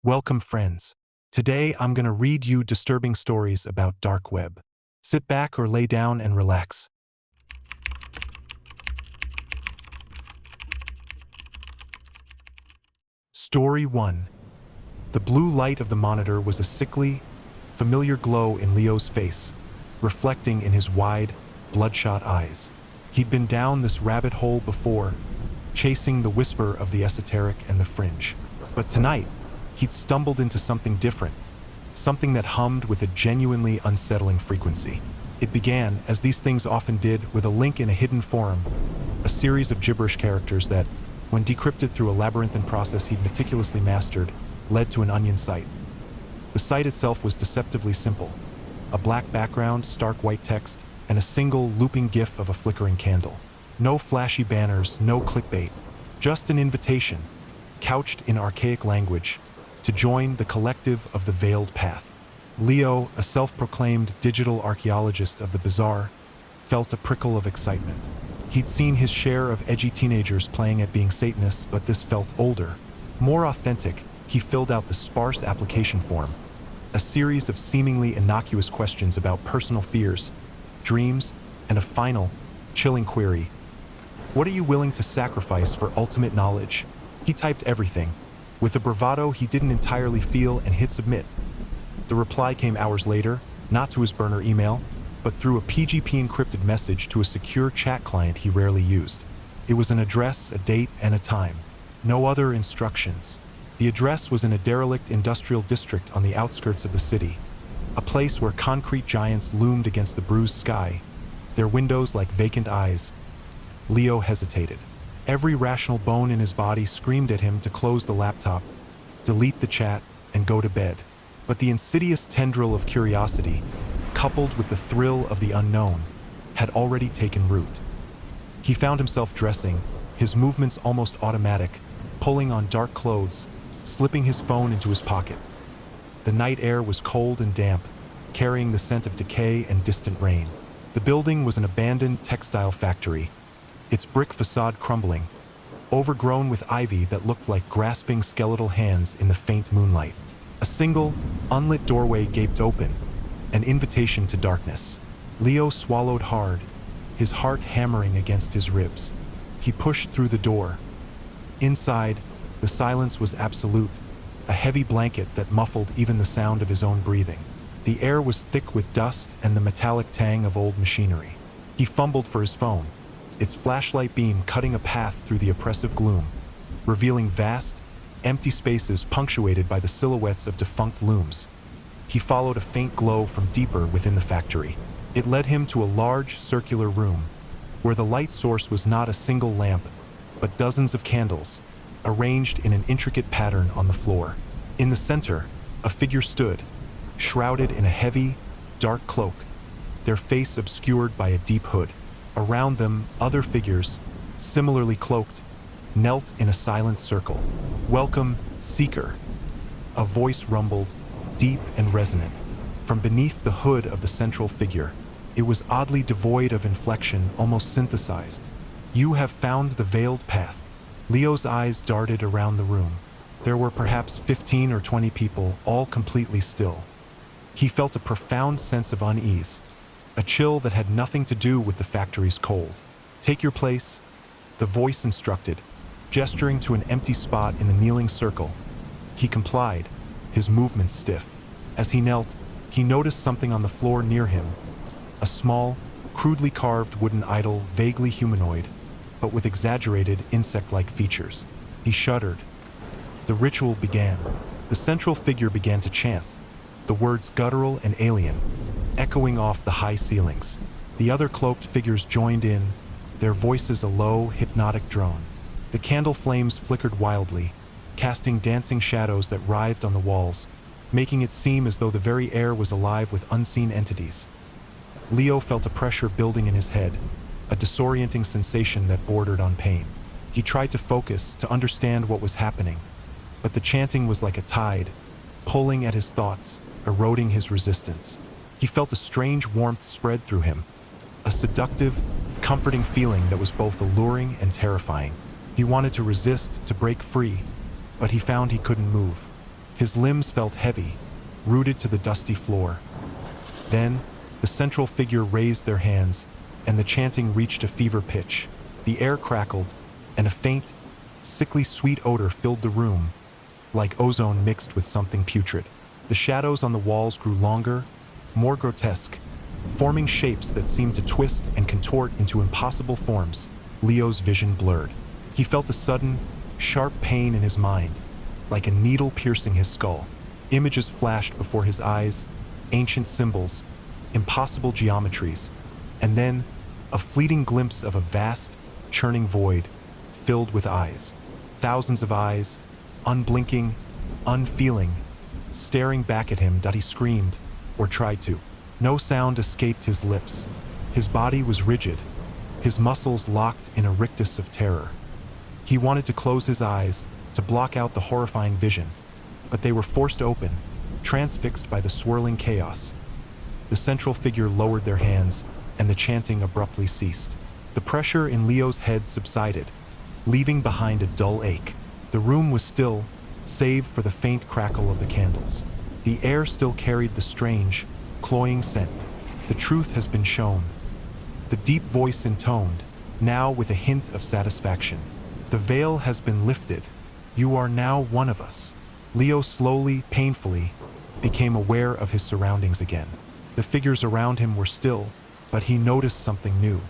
Welcome, friends. Today I'm going to read you disturbing stories about dark web. Sit back or lay down and relax. Story 1. The blue light of the monitor was a sickly, familiar glow in Leo's face, reflecting in his wide, bloodshot eyes. He'd been down this rabbit hole before, chasing the whisper of the esoteric and the fringe. But tonight, he'd stumbled into something different, something that hummed with a genuinely unsettling frequency. It began, as these things often did, with a link in a hidden forum, a series of gibberish characters that, when decrypted through a labyrinthine process he'd meticulously mastered, led to an onion site. The site itself was deceptively simple: a black background, stark white text, and a single looping gif of a flickering candle. No flashy banners, no clickbait, just an invitation, couched in archaic language, to join the collective of the Veiled Path. Leo, a self-proclaimed digital archaeologist of the bizarre, felt a prickle of excitement. He'd seen his share of edgy teenagers playing at being Satanists, but this felt older, more authentic. He filled out the sparse application form, a series of seemingly innocuous questions about personal fears, dreams, and a final, chilling query: what are you willing to sacrifice for ultimate knowledge? He typed everything, with a bravado he didn't entirely feel, and hit submit. The reply came hours later, not to his burner email, but through a PGP encrypted message to a secure chat client he rarely used. It was an address, a date, and a time. No other instructions. The address was in a derelict industrial district on the outskirts of the city, a place where concrete giants loomed against the bruised sky, their windows like vacant eyes. Leo hesitated. Every rational bone in his body screamed at him to close the laptop, delete the chat, and go to bed. But the insidious tendril of curiosity, coupled with the thrill of the unknown, had already taken root. He found himself dressing, his movements almost automatic, pulling on dark clothes, slipping his phone into his pocket. The night air was cold and damp, carrying the scent of decay and distant rain. The building was an abandoned textile factory, its brick facade crumbling, overgrown with ivy that looked like grasping skeletal hands in the faint moonlight. A single, unlit doorway gaped open, an invitation to darkness. Leo swallowed hard, his heart hammering against his ribs. He pushed through the door. Inside, the silence was absolute, a heavy blanket that muffled even the sound of his own breathing. The air was thick with dust and the metallic tang of old machinery. He fumbled for his phone, its flashlight beam cutting a path through the oppressive gloom, revealing vast, empty spaces punctuated by the silhouettes of defunct looms. He followed a faint glow from deeper within the factory. It led him to a large, circular room, where the light source was not a single lamp, but dozens of candles, arranged in an intricate pattern on the floor. In the center, a figure stood, shrouded in a heavy, dark cloak, their face obscured by a deep hood. Around them, other figures, similarly cloaked, knelt in a silent circle. "Welcome, Seeker," a voice rumbled, deep and resonant, from beneath the hood of the central figure. It was oddly devoid of inflection, almost synthesized. "You have found the Veiled Path." Leo's eyes darted around the room. There were perhaps 15 or 20 people, all completely still. He felt a profound sense of unease, a chill that had nothing to do with the factory's cold. "Take your place," the voice instructed, gesturing to an empty spot in the kneeling circle. He complied, his movements stiff. As he knelt, he noticed something on the floor near him, a small, crudely carved wooden idol, vaguely humanoid, but with exaggerated insect-like features. He shuddered. The ritual began. The central figure began to chant, the words guttural and alien, echoing off the high ceilings. The other cloaked figures joined in, their voices a low, hypnotic drone. The candle flames flickered wildly, casting dancing shadows that writhed on the walls, making it seem as though the very air was alive with unseen entities. Leo felt a pressure building in his head, a disorienting sensation that bordered on pain. He tried to focus, to understand what was happening, but the chanting was like a tide, pulling at his thoughts, eroding his resistance. He felt a strange warmth spread through him, a seductive, comforting feeling that was both alluring and terrifying. He wanted to resist, to break free, but he found he couldn't move. His limbs felt heavy, rooted to the dusty floor. Then, the central figure raised their hands, and the chanting reached a fever pitch. The air crackled, and a faint, sickly sweet odor filled the room, like ozone mixed with something putrid. The shadows on the walls grew longer, more grotesque, forming shapes that seemed to twist and contort into impossible forms. Leo's vision blurred. He felt a sudden, sharp pain in his mind, like a needle piercing his skull. Images flashed before his eyes, ancient symbols, impossible geometries, and then a fleeting glimpse of a vast, churning void filled with eyes. Thousands of eyes, unblinking, unfeeling, staring back at him. He screamed, or tried to. No sound escaped his lips. His body was rigid, his muscles locked in a rictus of terror. He wanted to close his eyes, to block out the horrifying vision, but they were forced open, transfixed by the swirling chaos. The central figure lowered their hands, and the chanting abruptly ceased. The pressure in Leo's head subsided, leaving behind a dull ache. The room was still, save for the faint crackle of the candles. The air still carried the strange, cloying scent. The truth has been shown. The deep voice intoned, now with a hint of satisfaction. The veil has been lifted. You are now one of us. Leo slowly, painfully, became aware of his surroundings again. The figures around him were still, but he noticed something new.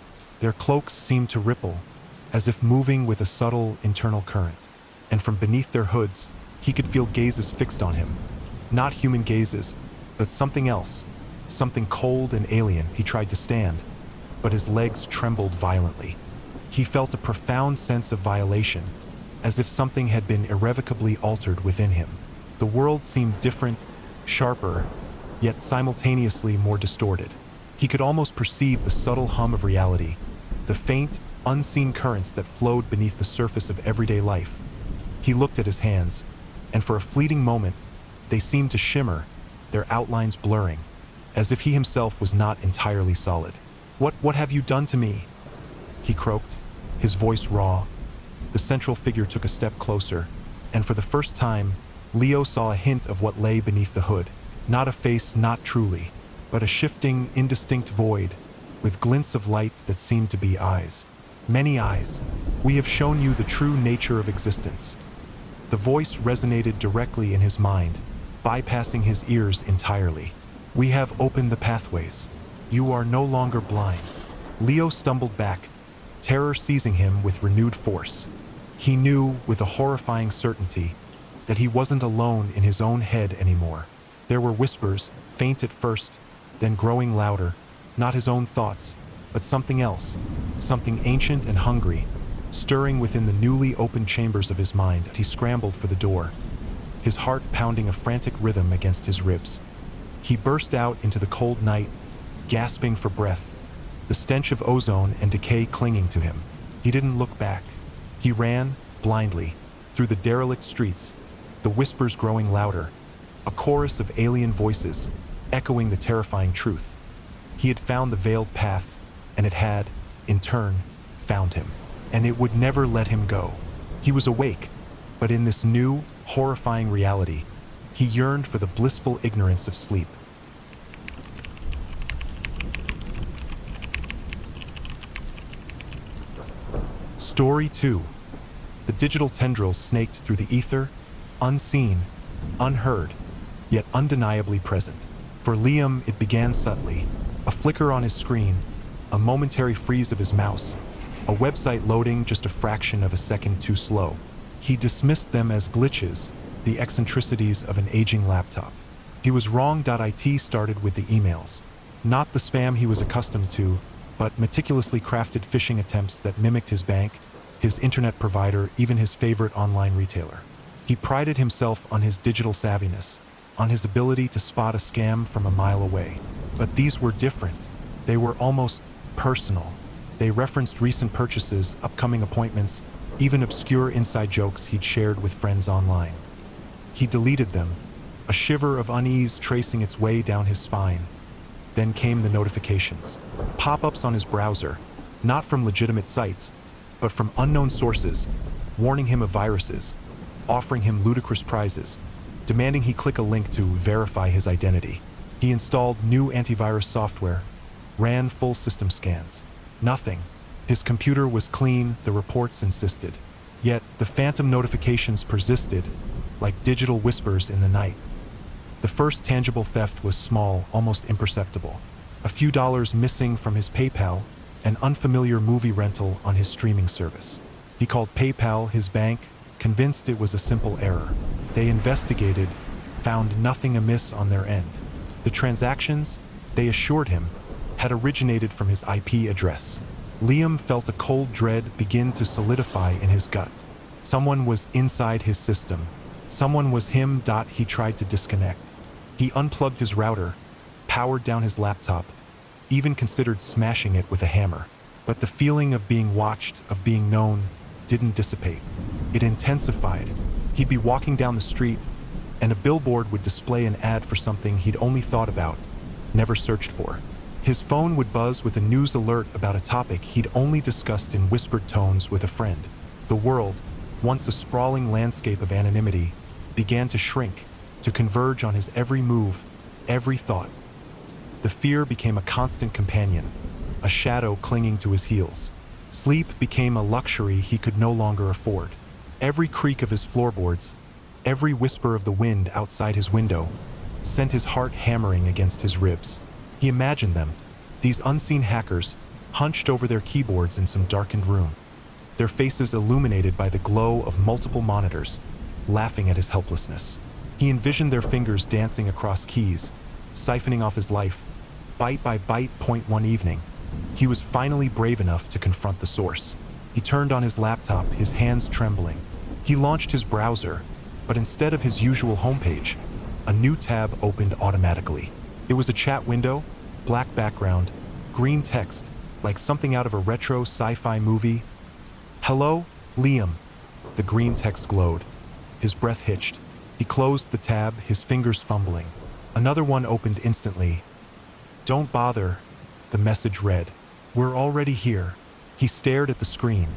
Their cloaks seemed to ripple, as if moving with a subtle internal current. And from beneath their hoods, he could feel gazes fixed on him. Not human gazes, but something else, something cold and alien. He tried to stand, but his legs trembled violently. He felt a profound sense of violation, as if something had been irrevocably altered within him. The world seemed different, sharper, yet simultaneously more distorted. He could almost perceive the subtle hum of reality, the faint, unseen currents that flowed beneath the surface of everyday life. He looked at his hands, and for a fleeting moment, they seemed to shimmer, their outlines blurring, as if he himself was not entirely solid. What have you done to me?" he croaked, his voice raw. The central figure took a step closer, and for the first time, Leo saw a hint of what lay beneath the hood. Not a face, not truly, but a shifting, indistinct void, with glints of light that seemed to be eyes. "Many eyes. We have shown you the true nature of existence." The voice resonated directly in his mind, bypassing his ears entirely. "We have opened the pathways. You are no longer blind." Leo stumbled back, terror seizing him with renewed force. He knew, with a horrifying certainty, that he wasn't alone in his own head anymore. There were whispers, faint at first, then growing louder, not his own thoughts, but something else, something ancient and hungry, stirring within the newly opened chambers of his mind. He scrambled for the door, his heart pounding a frantic rhythm against his ribs. He burst out into the cold night, gasping for breath, the stench of ozone and decay clinging to him. He didn't look back. He ran, blindly, through the derelict streets, the whispers growing louder, a chorus of alien voices, echoing the terrifying truth. He had found the veiled path, and it had, in turn, found him. And it would never let him go. He was awake, but in this new, horrifying reality, he yearned for the blissful ignorance of sleep. Story 2. The digital tendrils snaked through the ether, unseen, unheard, yet undeniably present. For Liam, it began subtly, a flicker on his screen, a momentary freeze of his mouse, a website loading just a fraction of a second too slow. He dismissed them as glitches, the eccentricities of an aging laptop. He was wrong. IT started with the emails. Not the spam he was accustomed to, but meticulously crafted phishing attempts that mimicked his bank, his internet provider, even his favorite online retailer. He prided himself on his digital savviness, on his ability to spot a scam from a mile away. But these were different. They were almost personal. They referenced recent purchases, upcoming appointments, even obscure inside jokes he'd shared with friends online. He deleted them, a shiver of unease tracing its way down his spine. Then came the notifications. Pop-ups on his browser, not from legitimate sites, but from unknown sources, warning him of viruses, offering him ludicrous prizes, demanding he click a link to verify his identity. He installed new antivirus software, ran full system scans. Nothing. His computer was clean, the reports insisted. Yet, the phantom notifications persisted, like digital whispers in the night. The first tangible theft was small, almost imperceptible. A few dollars missing from his PayPal, an unfamiliar movie rental on his streaming service. He called PayPal his bank, convinced it was a simple error. They investigated, found nothing amiss on their end. The transactions, they assured him, had originated from his IP address. Liam felt a cold dread begin to solidify in his gut. Someone was inside his system. Someone was him. He tried to disconnect. He unplugged his router, powered down his laptop, even considered smashing it with a hammer. But the feeling of being watched, of being known, didn't dissipate. It intensified. He'd be walking down the street, and a billboard would display an ad for something he'd only thought about, never searched for. His phone would buzz with a news alert about a topic he'd only discussed in whispered tones with a friend. The world, once a sprawling landscape of anonymity, began to shrink, to converge on his every move, every thought. The fear became a constant companion, a shadow clinging to his heels. Sleep became a luxury he could no longer afford. Every creak of his floorboards, every whisper of the wind outside his window, sent his heart hammering against his ribs. He imagined them, these unseen hackers, hunched over their keyboards in some darkened room, their faces illuminated by the glow of multiple monitors, laughing at his helplessness. He envisioned their fingers dancing across keys, siphoning off his life, bite by bite. One evening, he was finally brave enough to confront the source. He turned on his laptop, his hands trembling. He launched his browser, but instead of his usual homepage, a new tab opened automatically. It was a chat window, black background, green text, like something out of a retro sci-fi movie. "Hello, Liam." The green text glowed. His breath hitched. He closed the tab, his fingers fumbling. Another one opened instantly. "Don't bother," the message read. "We're already here." He stared at the screen,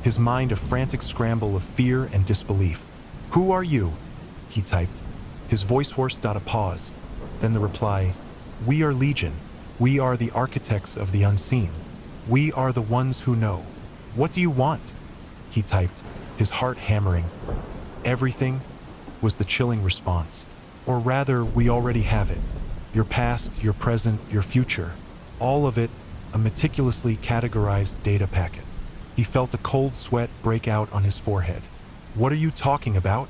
his mind a frantic scramble of fear and disbelief. "Who are you?" he typed. His voice hoarse. A pause, then the reply, "We are Legion. We are the architects of the unseen. We are the ones who know." "What do you want?" he typed, his heart hammering. "Everything," was the chilling response. "Or rather, we already have it. Your past, your present, your future. All of it, a meticulously categorized data packet." He felt a cold sweat break out on his forehead. "What are you talking about?"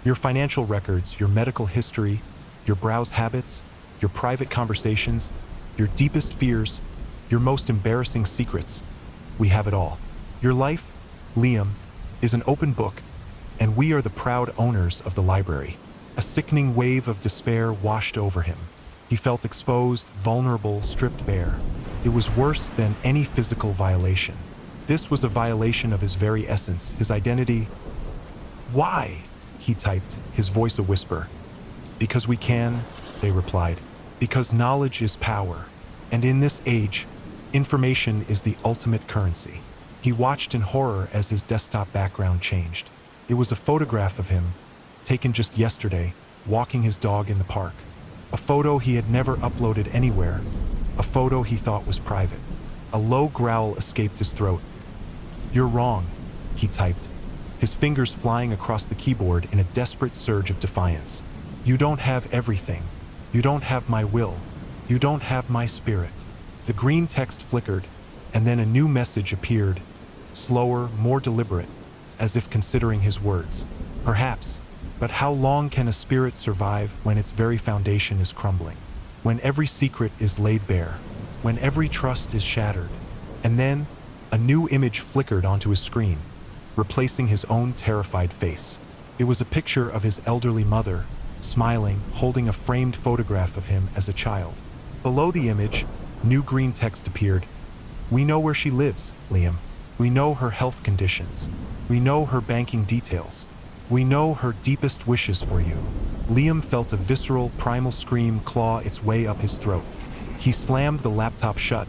"Your financial records, your medical history, your browse habits, your private conversations, your deepest fears, your most embarrassing secrets. We have it all. Your life, Liam, is an open book, and we are the proud owners of the library." A sickening wave of despair washed over him. He felt exposed, vulnerable, stripped bare. It was worse than any physical violation. This was a violation of his very essence, his identity. "Why?" he typed, his voice a whisper. "Because we can," they replied. "Because knowledge is power. And in this age, information is the ultimate currency." He watched in horror as his desktop background changed. It was a photograph of him, taken just yesterday, walking his dog in the park. A photo he had never uploaded anywhere, a photo he thought was private. A low growl escaped his throat. "You're wrong," he typed, his fingers flying across the keyboard in a desperate surge of defiance. "You don't have everything. You don't have my will. You don't have my spirit." The green text flickered, and then a new message appeared, slower, more deliberate, as if considering his words. "Perhaps, but how long can a spirit survive when its very foundation is crumbling? When every secret is laid bare? When every trust is shattered?" And then, a new image flickered onto his screen, replacing his own terrified face. It was a picture of his elderly mother, smiling, holding a framed photograph of him as a child. Below the image, new green text appeared. "We know where she lives, Liam. We know her health conditions. We know her banking details. We know her deepest wishes for you." Liam felt a visceral, primal scream claw its way up his throat. He slammed the laptop shut,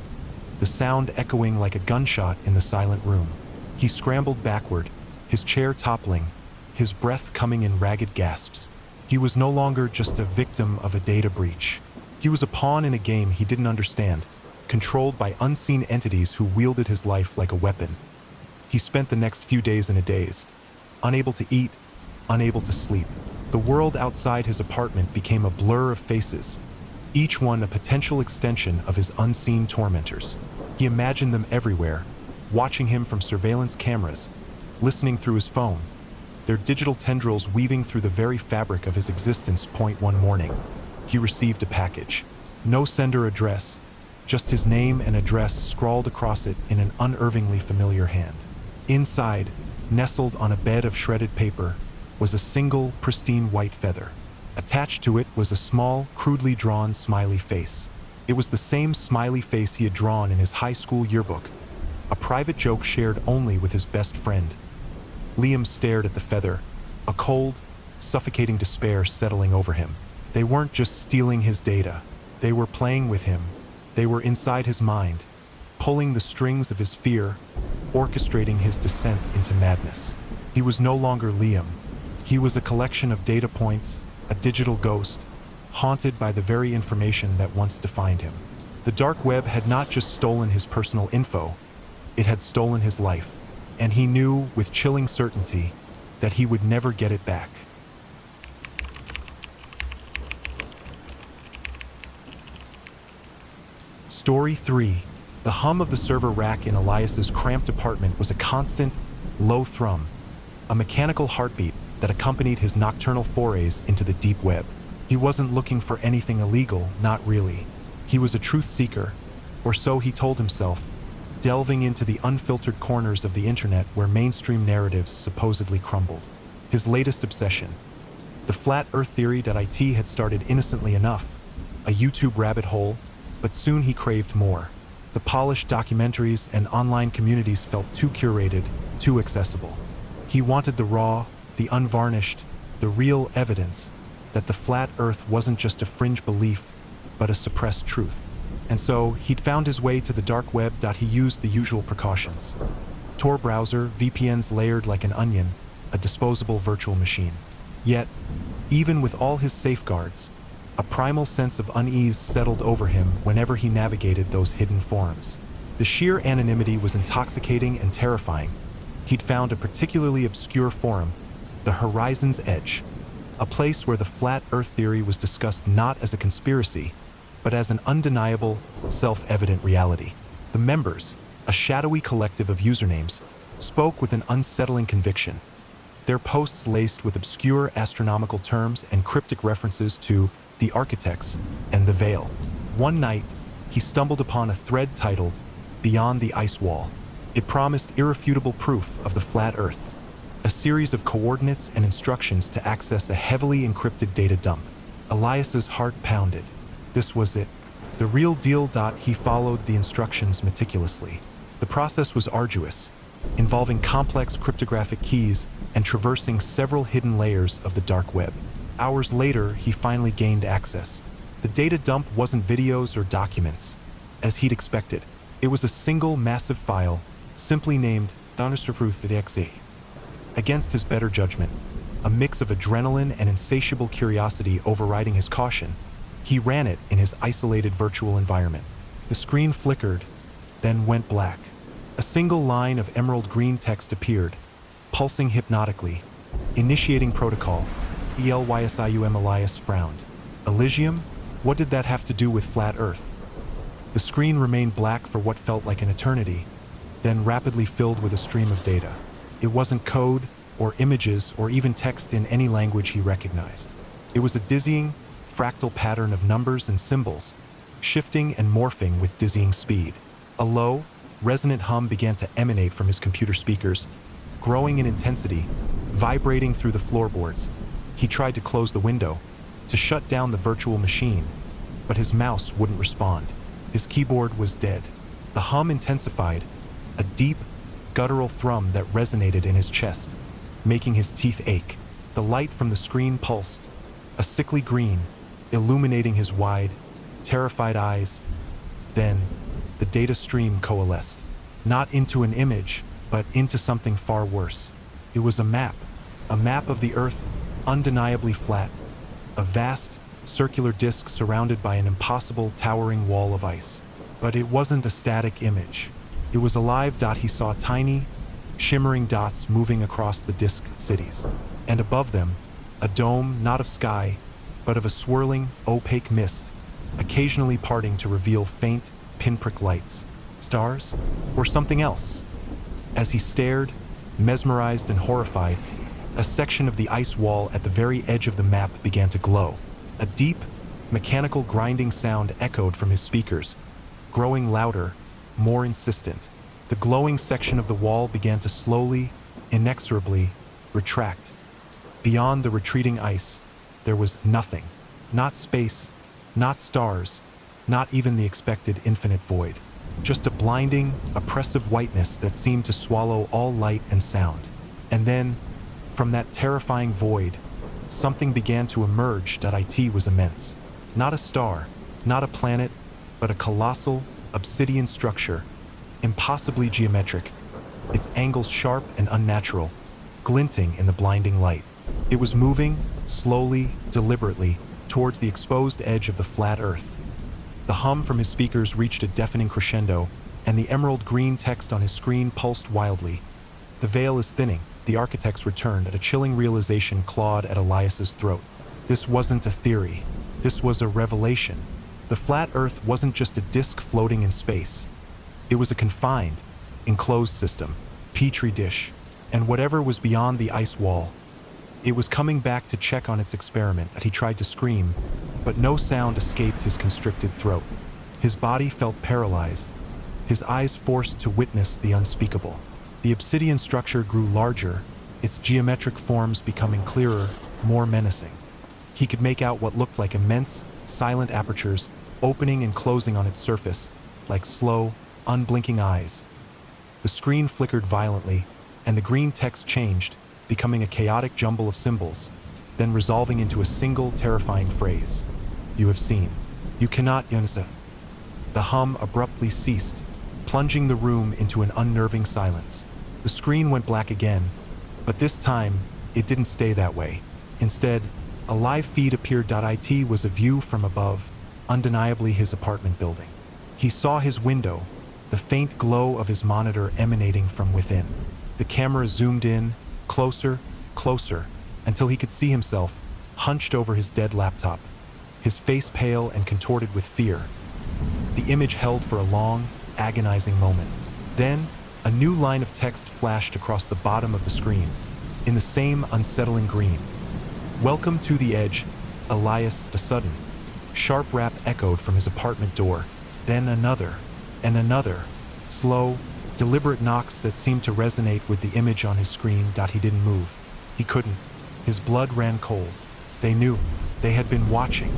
the sound echoing like a gunshot in the silent room. He scrambled backward, his chair toppling, his breath coming in ragged gasps. He was no longer just a victim of a data breach. He was a pawn in a game he didn't understand, controlled by unseen entities who wielded his life like a weapon. He spent the next few days in a daze, unable to eat, unable to sleep. The world outside his apartment became a blur of faces, each one a potential extension of his unseen tormentors. He imagined them everywhere, watching him from surveillance cameras, listening through his phone, their digital tendrils weaving through the very fabric of his existence. One morning, he received a package. No sender address, just his name and address scrawled across it in an unervingly familiar hand. Inside, nestled on a bed of shredded paper, was a single, pristine white feather. Attached to it was a small, crudely drawn smiley face. It was the same smiley face he had drawn in his high school yearbook, a private joke shared only with his best friend. Liam stared at the feather, a cold, suffocating despair settling over him. They weren't just stealing his data. They were playing with him. They were inside his mind, pulling the strings of his fear, orchestrating his descent into madness. He was no longer Liam. He was a collection of data points, a digital ghost, haunted by the very information that once defined him. The dark web had not just stolen his personal info, it had stolen his life, and he knew with chilling certainty that he would never get it back. Story 3. The hum of the server rack in Elias's cramped apartment was a constant, low thrum, a mechanical heartbeat that accompanied his nocturnal forays into the deep web. He wasn't looking for anything illegal, not really. He was a truth seeker, or so he told himself, delving into the unfiltered corners of the internet where mainstream narratives supposedly crumbled. His latest obsession, the flat earth theory. IT had started innocently enough, a YouTube rabbit hole, but soon he craved more. The polished documentaries and online communities felt too curated, too accessible. He wanted the raw, the unvarnished, the real evidence that the flat earth wasn't just a fringe belief, but a suppressed truth. And so he'd found his way to the dark web. He used the usual precautions. Tor browser, VPNs layered like an onion, a disposable virtual machine. Yet, even with all his safeguards, a primal sense of unease settled over him whenever he navigated those hidden forums. The sheer anonymity was intoxicating and terrifying. He'd found a particularly obscure forum, the Horizon's Edge, a place where the flat earth theory was discussed not as a conspiracy, but as an undeniable, self-evident reality. The members, a shadowy collective of usernames, spoke with an unsettling conviction, their posts laced with obscure astronomical terms and cryptic references to the architects and the veil. One night, he stumbled upon a thread titled, "Beyond the Ice Wall." It promised irrefutable proof of the flat earth, a series of coordinates and instructions to access a heavily encrypted data dump. Elias's heart pounded. This was it. The real deal. He followed the instructions meticulously. The process was arduous, involving complex cryptographic keys and traversing several hidden layers of the dark web. Hours later, he finally gained access. The data dump wasn't videos or documents, as he'd expected. It was a single massive file, simply named Donnerstruth.exe. Against his better judgment, a mix of adrenaline and insatiable curiosity overriding his caution, he ran it in his isolated virtual environment. The screen flickered, then went black. A single line of emerald green text appeared, pulsing hypnotically. Initiating protocol. Elysium. Elias frowned. Elysium? What did that have to do with flat Earth? The screen remained black for what felt like an eternity, then rapidly filled with a stream of data. It wasn't code, or images, or even text in any language he recognized. It was a dizzying, fractal pattern of numbers and symbols, shifting and morphing with dizzying speed. A low, resonant hum began to emanate from his computer speakers, growing in intensity, vibrating through the floorboards. He tried to close the window, to shut down the virtual machine, but his mouse wouldn't respond. His keyboard was dead. The hum intensified, a deep, guttural thrum that resonated in his chest, making his teeth ache. The light from the screen pulsed, a sickly green, illuminating his wide, terrified eyes. Then, the data stream coalesced, not into an image, but into something far worse. It was a map of the Earth, undeniably flat, a vast, circular disk surrounded by an impossible, towering wall of ice. But it wasn't a static image. It was alive. He saw tiny, shimmering dots moving across the disk cities. And above them, a dome not of sky, but of a swirling, opaque mist, occasionally parting to reveal faint, pinprick lights. Stars? Or something else? As he stared, mesmerized and horrified, a section of the ice wall at the very edge of the map began to glow. A deep, mechanical grinding sound echoed from his speakers, growing louder, more insistent. The glowing section of the wall began to slowly, inexorably, retract. Beyond the retreating ice, there was nothing. Not space, not stars, not even the expected infinite void. Just a blinding, oppressive whiteness that seemed to swallow all light and sound. And then, from that terrifying void, something began to emerge. It was immense. Not a star, not a planet, but a colossal, obsidian structure, impossibly geometric, its angles sharp and unnatural, glinting in the blinding light. It was moving, slowly, deliberately, towards the exposed edge of the flat earth. The hum from his speakers reached a deafening crescendo, and the emerald green text on his screen pulsed wildly. The veil is thinning, the architects returned, at a chilling realization clawed at Elias's throat. This wasn't a theory. This was a revelation. The flat earth wasn't just a disk floating in space. It was a confined, enclosed system, petri dish, and whatever was beyond the ice wall. It was coming back to check on its experiment. He tried to scream, but no sound escaped his constricted throat. His body felt paralyzed, his eyes forced to witness the unspeakable. The obsidian structure grew larger, its geometric forms becoming clearer, more menacing. He could make out what looked like immense, silent apertures, opening and closing on its surface, like slow, unblinking eyes. The screen flickered violently, and the green text changed, becoming a chaotic jumble of symbols, then resolving into a single terrifying phrase. You have seen. You cannot, Yunsa. The hum abruptly ceased, plunging the room into an unnerving silence. The screen went black again, but this time, it didn't stay that way. Instead, a live feed appeared. It was a view from above, undeniably his apartment building. He saw his window, the faint glow of his monitor emanating from within. The camera zoomed in, closer, closer, until he could see himself, hunched over his dead laptop, his face pale and contorted with fear. The image held for a long, agonizing moment. Then, a new line of text flashed across the bottom of the screen, in the same unsettling green. Welcome to the edge, Elias. A sudden, sharp rap echoed from his apartment door, then another, and another, slow, deliberate knocks that seemed to resonate with the image on his screen. He didn't move. He couldn't. His blood ran cold. They knew. They had been watching.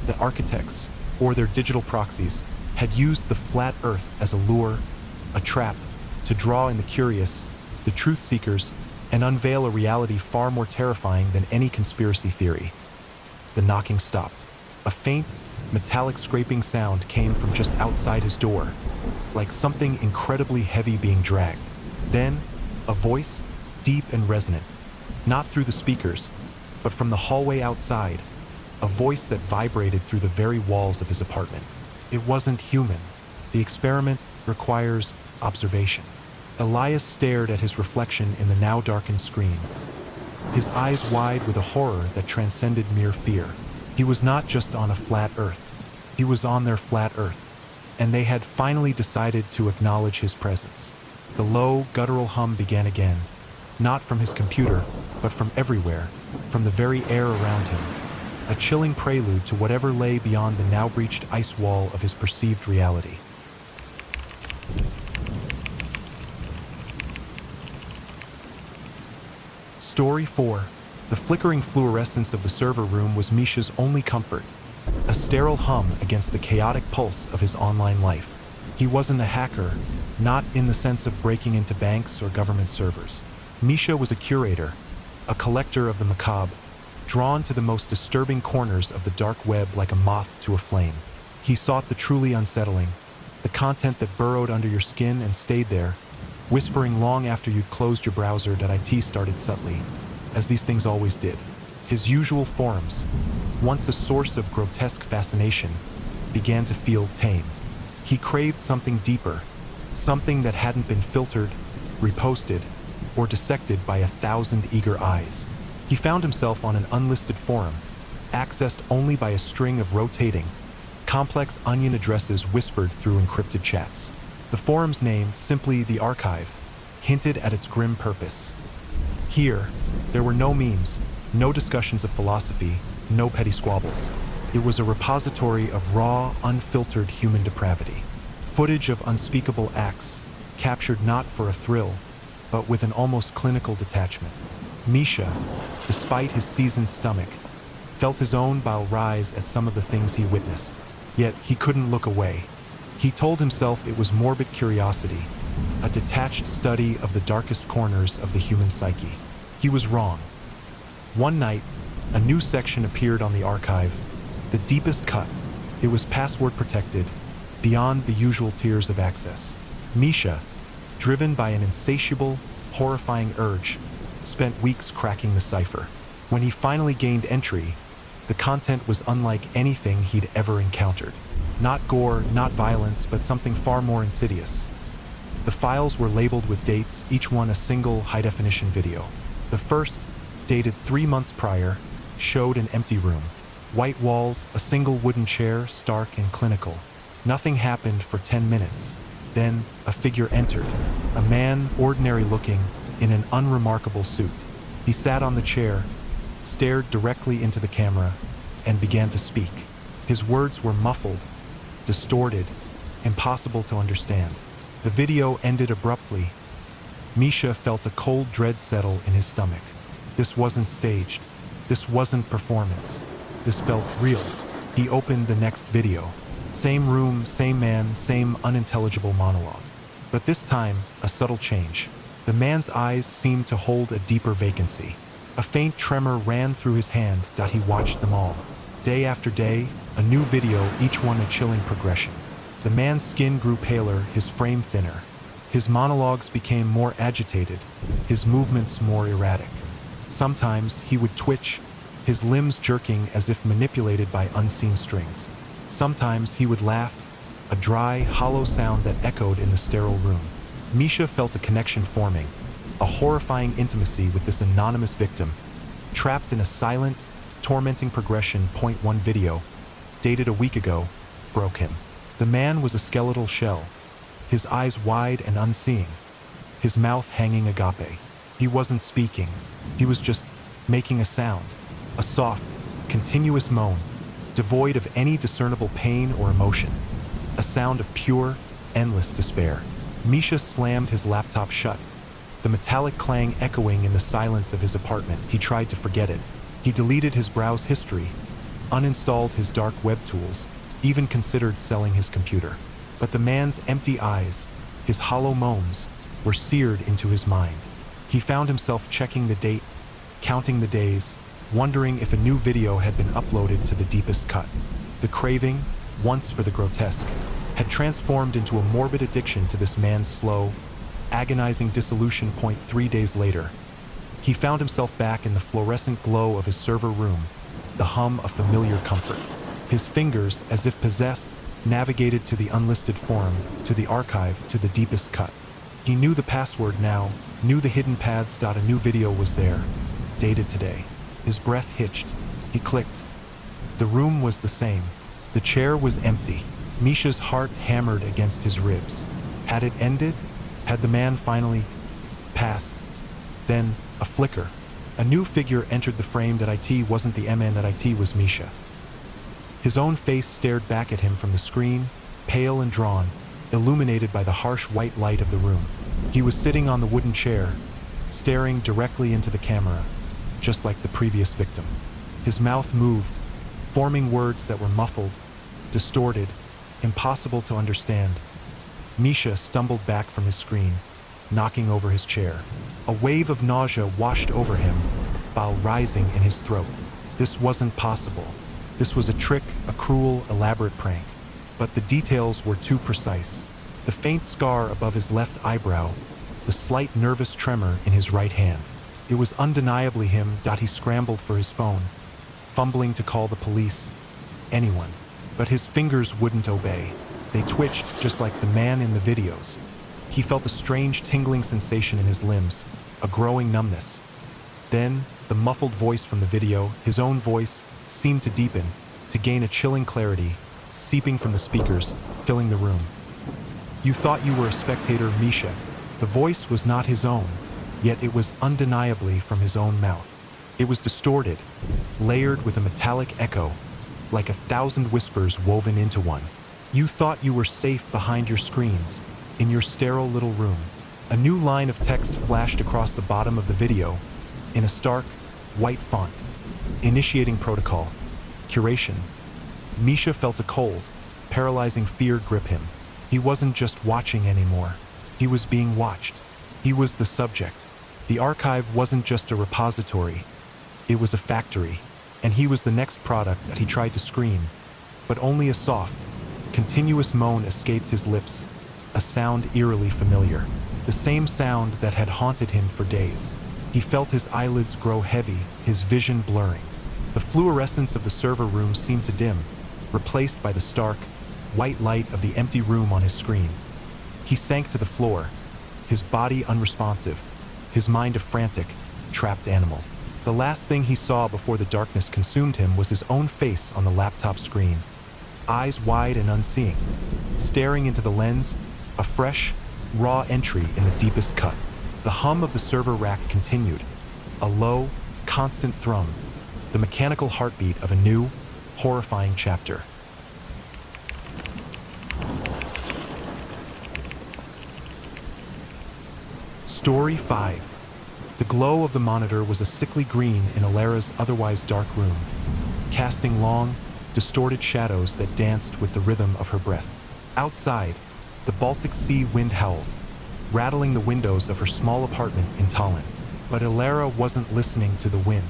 The architects, or their digital proxies, had used the flat earth as a lure, a trap, to draw in the curious, the truth-seekers, and unveil a reality far more terrifying than any conspiracy theory. The knocking stopped. A faint, metallic scraping sound came from just outside his door, like something incredibly heavy being dragged. Then, a voice, deep and resonant, not through the speakers, but from the hallway outside, a voice that vibrated through the very walls of his apartment. It wasn't human. The experiment requires observation. Elias stared at his reflection in the now darkened screen, his eyes wide with a horror that transcended mere fear. He was not just on a flat earth. He was on their flat earth, and they had finally decided to acknowledge his presence. The low, guttural hum began again, not from his computer, but from everywhere, from the very air around him, a chilling prelude to whatever lay beyond the now breached ice wall of his perceived reality. Story 4. The flickering fluorescence of the server room was Misha's only comfort, a sterile hum against the chaotic pulse of his online life. He wasn't a hacker, not in the sense of breaking into banks or government servers. Misha was a curator, a collector of the macabre, drawn to the most disturbing corners of the dark web like a moth to a flame. He sought the truly unsettling, the content that burrowed under your skin and stayed there, whispering long after you'd closed your browser. It started subtly, as these things always did. His usual forms, once a source of grotesque fascination, began to feel tame. He craved something deeper, something that hadn't been filtered, reposted, or dissected by 1,000 eager eyes. He found himself on an unlisted forum, accessed only by a string of rotating, complex onion addresses whispered through encrypted chats. The forum's name, simply the Archive, hinted at its grim purpose. Here, there were no memes, no discussions of philosophy, no petty squabbles. It was a repository of raw, unfiltered human depravity. Footage of unspeakable acts, captured not for a thrill, but with an almost clinical detachment. Misha, despite his seasoned stomach, felt his own bile rise at some of the things he witnessed. Yet he couldn't look away. He told himself it was morbid curiosity, a detached study of the darkest corners of the human psyche. He was wrong. One night, a new section appeared on the archive, the deepest cut. It was password protected, beyond the usual tiers of access. Misha, driven by an insatiable, horrifying urge, spent weeks cracking the cipher. When he finally gained entry, the content was unlike anything he'd ever encountered. Not gore, not violence, but something far more insidious. The files were labeled with dates, each one a single high-definition video. The first, dated 3 months prior, showed an empty room. White walls, a single wooden chair, stark and clinical. Nothing happened for 10 minutes. Then, a figure entered. A man, ordinary-looking, in an unremarkable suit. He sat on the chair, stared directly into the camera, and began to speak. His words were muffled, distorted, impossible to understand. The video ended abruptly. Misha felt a cold dread settle in his stomach. This wasn't staged. This wasn't performance. This felt real. He opened the next video. Same room, same man, same unintelligible monologue. But this time, a subtle change. The man's eyes seemed to hold a deeper vacancy. A faint tremor ran through his hand. He watched them all. Day after day, a new video, each one a chilling progression. The man's skin grew paler, his frame thinner. His monologues became more agitated, his movements more erratic. Sometimes he would twitch, his limbs jerking as if manipulated by unseen strings. Sometimes he would laugh, a dry, hollow sound that echoed in the sterile room. Misha felt a connection forming, a horrifying intimacy with this anonymous victim, trapped in a silent, tormenting progression. Point one video, dated a week ago, broke him. The man was a skeletal shell, his eyes wide and unseeing, his mouth hanging agape. He wasn't speaking, he was just making a sound, a soft, continuous moan, devoid of any discernible pain or emotion, a sound of pure, endless despair. Misha slammed his laptop shut, the metallic clang echoing in the silence of his apartment. He tried to forget it. He deleted his browse history, uninstalled his dark web tools, even considered selling his computer. But the man's empty eyes, his hollow moans, were seared into his mind. He found himself checking the date, counting the days, wondering if a new video had been uploaded to the deepest cut. The craving, once for the grotesque, had transformed into a morbid addiction to this man's slow, agonizing dissolution. 3 days later, he found himself back in the fluorescent glow of his server room, the hum of familiar comfort. His fingers, as if possessed, navigated to the unlisted forum, to the archive, to the deepest cut. He knew the password now, knew the hidden paths. A new video was there, dated today. His breath hitched. He clicked. The room was the same. The chair was empty. Misha's heart hammered against his ribs. Had it ended? Had the man finally passed? Then, a flicker. A new figure entered the frame. It wasn't the MN. It was Misha. His own face stared back at him from the screen, pale and drawn, illuminated by the harsh white light of the room. He was sitting on the wooden chair, staring directly into the camera, just like the previous victim. His mouth moved, forming words that were muffled, distorted, impossible to understand. Misha stumbled back from his screen, knocking over his chair. A wave of nausea washed over him, bile rising in his throat. This wasn't possible. This was a trick, a cruel, elaborate prank. But the details were too precise. The faint scar above his left eyebrow, the slight nervous tremor in his right hand. It was undeniably him. He scrambled for his phone, fumbling to call the police, anyone. But his fingers wouldn't obey. They twitched just like the man in the videos. He felt a strange tingling sensation in his limbs, a growing numbness. Then, the muffled voice from the video, his own voice, seemed to deepen, to gain a chilling clarity, seeping from the speakers, filling the room. You thought you were a spectator, Misha. The voice was not his own, yet it was undeniably from his own mouth. It was distorted, layered with a metallic echo, like 1,000 whispers woven into one. You thought you were safe behind your screens, in your sterile little room. A new line of text flashed across the bottom of the video, in a stark, white font. Initiating protocol. Curation. Misha felt a cold, paralyzing fear grip him. He wasn't just watching anymore. He was being watched. He was the subject. The archive wasn't just a repository. It was a factory, and he was the next product that he tried to scream. But only a soft, continuous moan escaped his lips, a sound eerily familiar. The same sound that had haunted him for days. He felt his eyelids grow heavy, his vision blurring. The fluorescence of the server room seemed to dim, replaced by the stark, white light of the empty room on his screen. He sank to the floor, his body unresponsive, his mind a frantic, trapped animal. The last thing he saw before the darkness consumed him was his own face on the laptop screen, eyes wide and unseeing, staring into the lens, a fresh, raw entry in the deepest cut. The hum of the server rack continued, a low, constant thrum, the mechanical heartbeat of a new, horrifying chapter. Story 5. The glow of the monitor was a sickly green in Alara's otherwise dark room, casting long, distorted shadows that danced with the rhythm of her breath. Outside, the Baltic Sea wind howled, rattling the windows of her small apartment in Tallinn. But Alara wasn't listening to the wind.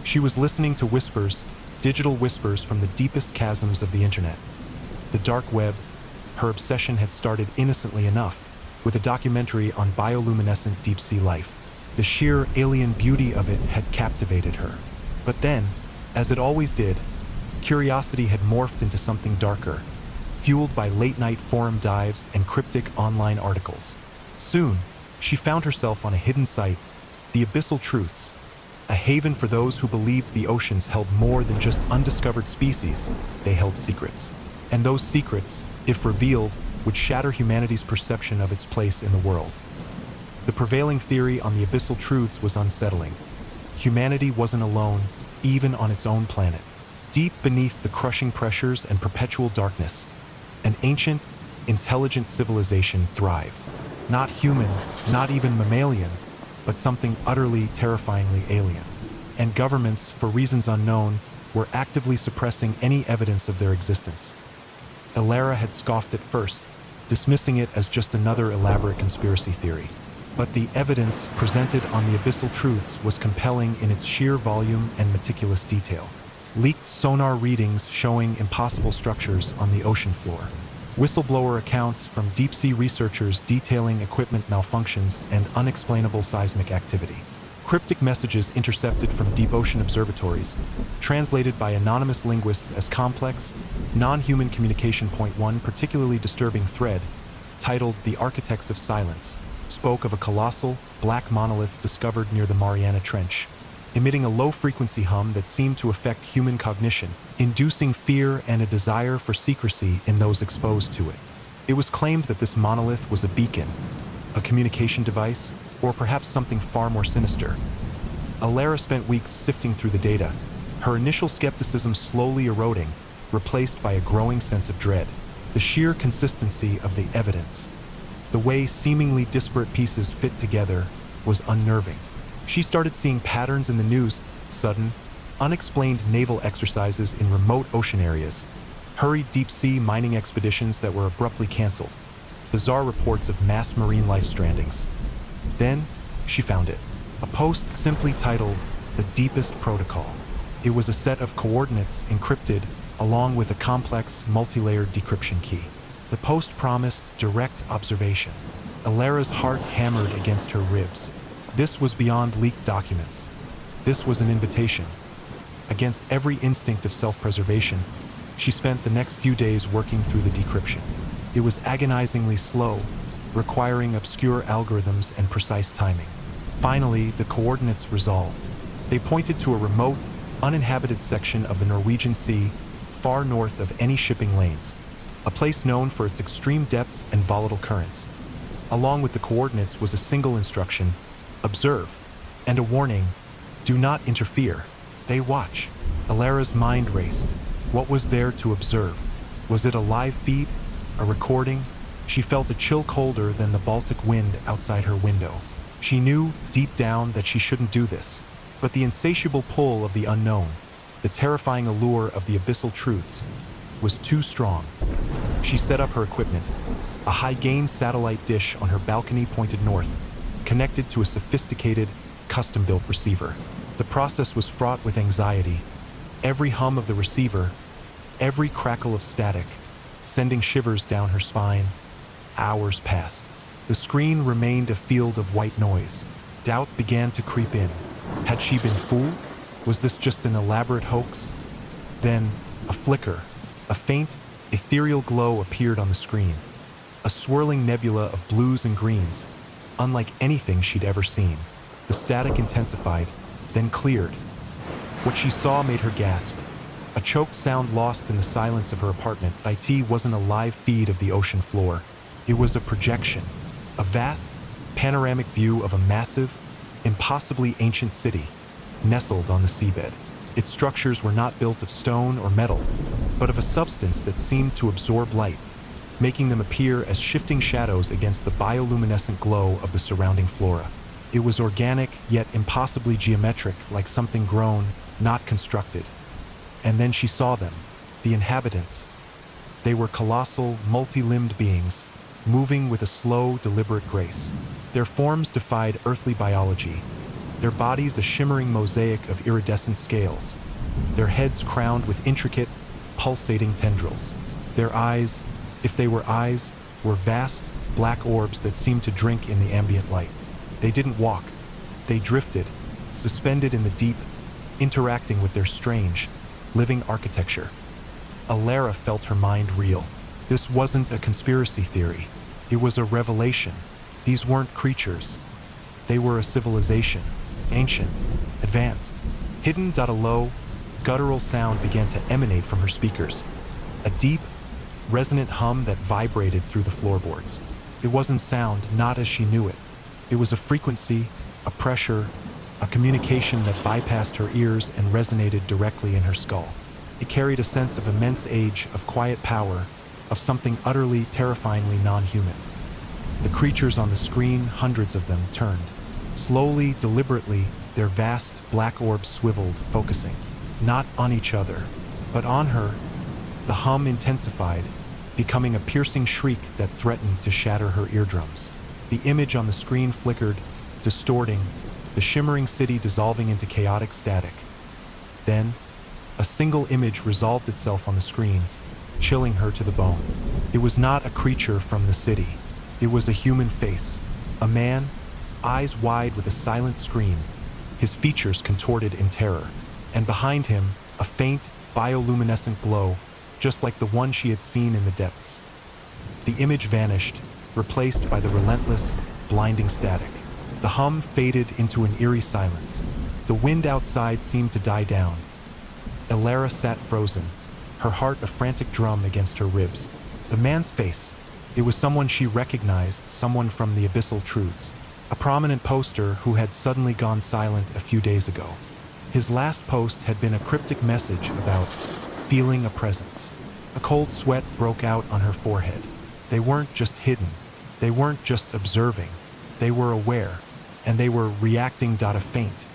She was listening to whispers, digital whispers from the deepest chasms of the internet. The dark web. Her obsession had started innocently enough, with a documentary on bioluminescent deep-sea life. The sheer alien beauty of it had captivated her. But then, as it always did, curiosity had morphed into something darker, fueled by late-night forum dives and cryptic online articles. Soon, she found herself on a hidden site, The Abyssal Truths, a haven for those who believed the oceans held more than just undiscovered species. They held secrets. And those secrets, if revealed, would shatter humanity's perception of its place in the world. The prevailing theory on the Abyssal Truths was unsettling. Humanity wasn't alone, even on its own planet. Deep beneath the crushing pressures and perpetual darkness, an ancient, intelligent civilization thrived. Not human, not even mammalian, but something utterly, terrifyingly alien. And governments, for reasons unknown, were actively suppressing any evidence of their existence. Alara had scoffed at first, dismissing it as just another elaborate conspiracy theory. But the evidence presented on the Abyssal Truths was compelling in its sheer volume and meticulous detail. Leaked sonar readings showing impossible structures on the ocean floor. Whistleblower accounts from deep-sea researchers detailing equipment malfunctions and unexplainable seismic activity. Cryptic messages intercepted from deep ocean observatories, translated by anonymous linguists as complex, non-human communication. One particularly disturbing thread, titled The Architects of Silence, spoke of a colossal, black monolith discovered near the Mariana Trench, emitting a low-frequency hum that seemed to affect human cognition, inducing fear and a desire for secrecy in those exposed to it. It was claimed that this monolith was a beacon, a communication device, or perhaps something far more sinister. Alara spent weeks sifting through the data, her initial skepticism slowly eroding, replaced by a growing sense of dread. The sheer consistency of the evidence, the way seemingly disparate pieces fit together, was unnerving. She started seeing patterns in the news, sudden, unexplained naval exercises in remote ocean areas, hurried deep-sea mining expeditions that were abruptly canceled, bizarre reports of mass marine life strandings. Then, she found it. A post simply titled, The Deepest Protocol. It was a set of coordinates encrypted, along with a complex, multi-layered decryption key. The post promised direct observation. Alara's heart hammered against her ribs. This was beyond leaked documents. This was an invitation. Against every instinct of self-preservation, she spent the next few days working through the decryption. It was agonizingly slow, requiring obscure algorithms and precise timing. Finally, the coordinates resolved. They pointed to a remote, uninhabited section of the Norwegian Sea, far north of any shipping lanes, a place known for its extreme depths and volatile currents. Along with the coordinates was a single instruction: observe, and a warning: do not interfere. They watch. Alara's mind raced. What was there to observe? Was it a live feed? A recording? She felt a chill colder than the Baltic wind outside her window. She knew, deep down, that she shouldn't do this. But the insatiable pull of the unknown, the terrifying allure of the abyssal truths, was too strong. She set up her equipment, a high-gain satellite dish on her balcony pointed north, connected to a sophisticated, custom-built receiver. The process was fraught with anxiety. Every hum of the receiver, every crackle of static, sending shivers down her spine. Hours passed. The screen remained a field of white noise. Doubt began to creep in. Had she been fooled? Was this just an elaborate hoax? Then, a flicker, a faint, ethereal glow appeared on the screen. A swirling nebula of blues and greens, unlike anything she'd ever seen. The static intensified, then cleared. What she saw made her gasp. A choked sound lost in the silence of her apartment. It wasn't a live feed of the ocean floor. It was a projection, a vast, panoramic view of a massive, impossibly ancient city, nestled on the seabed. Its structures were not built of stone or metal, but of a substance that seemed to absorb light, making them appear as shifting shadows against the bioluminescent glow of the surrounding flora. It was organic, yet impossibly geometric, like something grown, not constructed. And then she saw them, the inhabitants. They were colossal, multi-limbed beings, moving with a slow, deliberate grace. Their forms defied earthly biology, their bodies a shimmering mosaic of iridescent scales, their heads crowned with intricate, pulsating tendrils. Their eyes, if they were eyes, were vast, black orbs that seemed to drink in the ambient light. They didn't walk. They drifted, suspended in the deep, interacting with their strange, living architecture. Alara felt her mind reel. This wasn't a conspiracy theory. It was a revelation. These weren't creatures. They were a civilization, ancient, advanced. Hidden. A low, guttural sound began to emanate from her speakers. A deep, resonant hum that vibrated through the floorboards. It wasn't sound, not as she knew it. It was a frequency, a pressure, a communication that bypassed her ears and resonated directly in her skull. It carried a sense of immense age, of quiet power, of something utterly, terrifyingly non-human. The creatures on the screen, hundreds of them, turned. Slowly, deliberately, their vast, black orbs swiveled, focusing, not on each other, but on her. The hum intensified, becoming a piercing shriek that threatened to shatter her eardrums. The image on the screen flickered, distorting, the shimmering city dissolving into chaotic static. Then, a single image resolved itself on the screen, chilling her to the bone. It was not a creature from the city. It was a human face. A man, eyes wide with a silent scream, his features contorted in terror. And behind him, a faint, bioluminescent glow, just like the one she had seen in the depths. The image vanished, replaced by the relentless, blinding static. The hum faded into an eerie silence. The wind outside seemed to die down. Alara sat frozen, her heart a frantic drum against her ribs. The man's face. It was someone she recognized, someone from the abyssal truths. A prominent poster who had suddenly gone silent a few days ago. His last post had been a cryptic message about feeling a presence. A cold sweat broke out on her forehead. They weren't just hidden. They weren't just observing. They were aware, and they were reacting. A faint,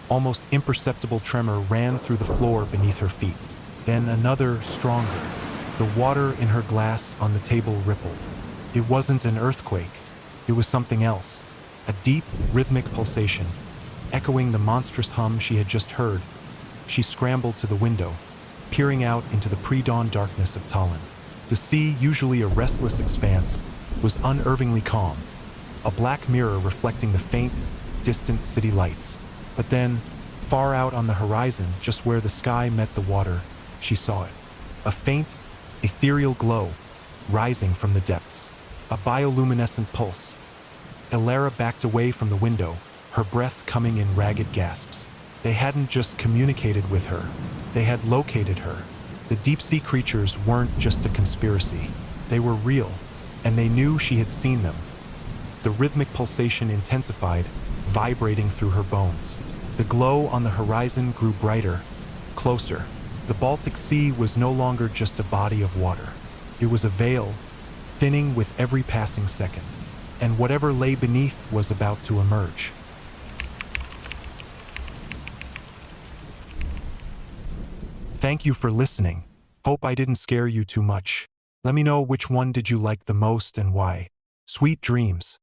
almost imperceptible tremor ran through the floor beneath her feet. Then another, stronger. The water in her glass on the table rippled. It wasn't an earthquake. It was something else. A deep, rhythmic pulsation, echoing the monstrous hum she had just heard. She scrambled to the window, peering out into the pre-dawn darkness of Tallinn. The sea, usually a restless expanse, was unervingly calm, a black mirror reflecting the faint, distant city lights. But then, far out on the horizon, just where the sky met the water, she saw it. A faint, ethereal glow, rising from the depths. A bioluminescent pulse. Elara backed away from the window, her breath coming in ragged gasps. They hadn't just communicated with her, they had located her. The deep-sea creatures weren't just a conspiracy. They were real, and they knew she had seen them. The rhythmic pulsation intensified, vibrating through her bones. The glow on the horizon grew brighter, closer. The Baltic Sea was no longer just a body of water. It was a veil, thinning with every passing second. And whatever lay beneath was about to emerge. Thank you for listening. Hope I didn't scare you too much. Let me know which one did you like the most and why. Sweet dreams.